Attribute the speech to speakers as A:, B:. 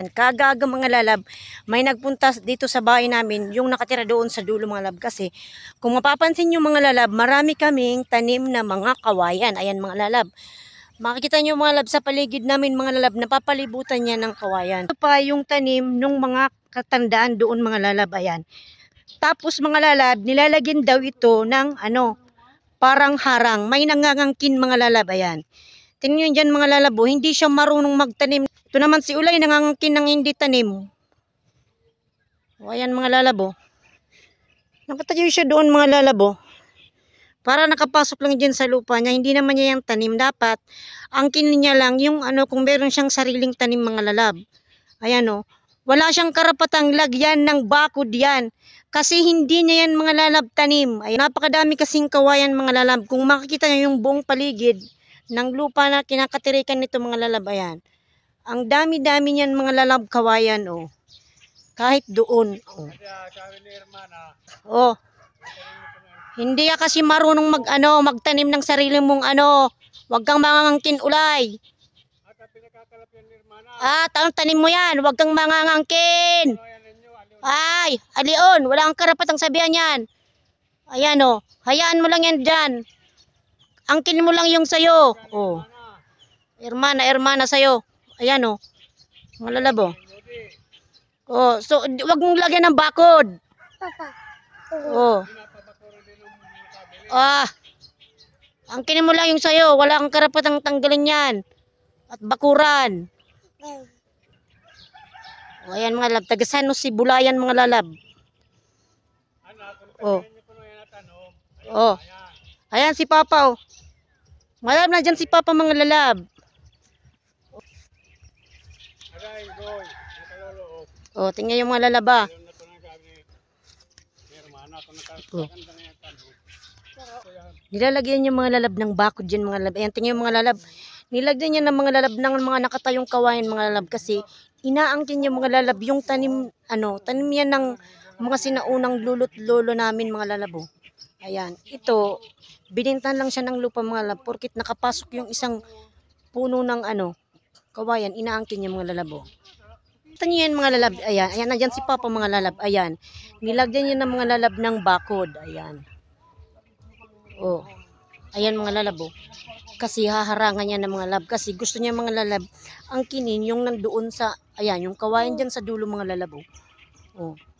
A: Kagaga mga lalab, may nagpunta dito sa bahay namin, yung nakatira doon sa dulo mga lab. Kasi kung mapapansin nyo mga lalab, marami kaming tanim na mga kawayan. Ayan mga lalab. Makikita nyo mga lab sa paligid namin mga lalab, napapalibutan niya ng kawayan. Ito pa yung tanim ng mga katandaan doon mga lalab. Ayan. Tapos mga lalab, nilalagyan daw ito ng parang harang. May nangangangkin mga lalab. Ayan. Tingnan nyo dyan mga lalabo, hindi siya marunong magtanim. Ito naman si Ulay, nangangangkin ng hindi tanim. O ayan mga lalabo. Nakatayo siya doon mga lalabo. Para nakapasok lang dyan sa lupa niya, hindi naman niya yung tanim. Dapat, angkin niya lang yung kung meron siyang sariling tanim mga lalab. Ayan o. Wala siyang karapatang lagyan ng bakod yan. Kasi hindi niya yan mga lalab tanim. Ay, napakadami kasing kawayan mga lalab. Kung makikita niyo yung buong paligid ng lupa na kinakatirikan nito mga lalab, ayan. Ang dami-dami niyan mga lalab kawayan, oh. Kahit doon, oh. Oh. Hindi ka kasi marunong magtanim ng sarili mong Huwag kang mangangkin Ulay. Tanim mo yan. Huwag kang mangangkin. Ay, alion. Wala kang karapatang sabihan yan. Ayan, oh. Hayaan mo lang yan dyan. Angkin mo lang yung sayo. Oh. Hermana sayo. Ayan oh. Mga lalabo. Oh, so wag mong lagyan ng bakod. Oh. Angkin mo lang yung sayo. Wala kang karapatang tanggalin yan. At bakuran. Oh, ayan mga lab. Tagasano si Bulayan mga lalab. Oh. Oh. Ayan si Papa oh. Malab na dyan si Papa mga lalab. Oh, tingnan yung mga lalaba. Oh. Nilalagyan yung mga lalab ng bakod dyan mga lalab. Ayan, tingnan yung mga lalab. Nilagyan niya ng mga lalab ng mga nakatayong kawayan mga lalab kasi inaangkin yung mga lalab yung tanim yan ng mga sinaunang lolo't lolo namin mga lalabo. Ayan, ito binintan lang siya ng lupa mga lalab porkit nakapasok yung isang puno ng kawayan, inaangkin yung mga lalabo. Ito nyo yan mga lalab, ayan, nandyan si Papa mga lalab, ayan, nilagyan nyo ng mga lalab ng bakod, ayan. Oh, ayan mga lalabo, kasi haharangan niya ng mga lalab, kasi gusto niya mga lalab, ang kinin yung nandoon sa, ayan, yung kawayan dyan sa dulo mga lalabo. Oh,